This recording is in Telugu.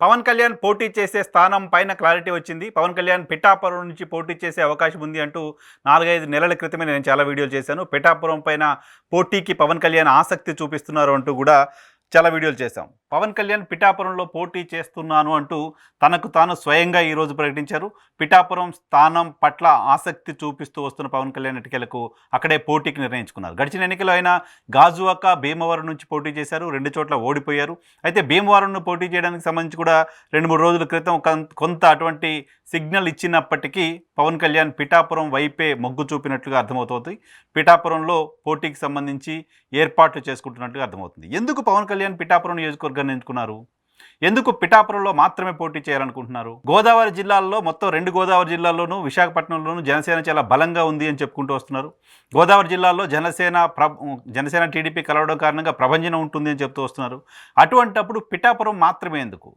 పవన్ కళ్యాణ్ పోటీ చేసే స్థానం పైన క్లారిటీ వచ్చింది. పవన్ కళ్యాణ్ పిఠాపురం నుంచి పోటీ చేసే అవకాశం ఉంది అంటూ 4, 5 నెలల క్రితమే నేను చాలా వీడియోలు చేశాను. పిఠాపురం పైన పోటీకి పవన్ కళ్యాణ్ ఆసక్తి చూపిస్తున్నారు అంటూ కూడా చాలా వీడియోలు చేశాం. పవన్ కళ్యాణ్ పిఠాపురంలో పోటీ చేస్తున్నాను అంటూ తనకు తాను స్వయంగా ఈరోజు ప్రకటించారు. పిఠాపురం స్థానం పట్ల ఆసక్తి చూపిస్తూ వస్తున్న పవన్ కళ్యాణ్ ఎన్నికలకు అక్కడే పోటీకి నిర్ణయించుకున్నారు. గడిచిన ఎన్నికలో ఆయన గాజువాక, భీమవరం నుంచి పోటీ చేశారు. 2 చోట్ల ఓడిపోయారు. అయితే భీమవరంను పోటీ చేయడానికి సంబంధించి కూడా 2-3 రోజుల క్రితం కొంత అటువంటి సిగ్నల్ ఇచ్చినప్పటికీ పవన్ కళ్యాణ్ పిఠాపురం వైపే మొగ్గు చూపినట్లుగా అర్థమవుతుంది. పిఠాపురంలో పోటీకి సంబంధించి ఏర్పాట్లు చేసుకుంటున్నట్టుగా అర్థమవుతుంది. ఎందుకు పవన్ కళ్యాణ్ పిఠాపురం నియోజకవర్గాన్ని ఎంచుకున్నారు? ఎందుకు పిఠాపురంలో మాత్రమే పోటీ చేయాలనుకుంటున్నారు? గోదావరి జిల్లాల్లో మొత్తం 2 గోదావరి జిల్లాల్లోనూ విశాఖపట్నంలోనూ జనసేన చాలా బలంగా ఉంది అని చెప్పుకుంటూ వస్తున్నారు. గోదావరి జిల్లాలో జనసేన టీడీపీ కలవడం కారణంగా ప్రభంజనం ఉంటుంది అని చెప్తూ వస్తున్నారు. అటువంటప్పుడు పిఠాపురం మాత్రమే ఎందుకు?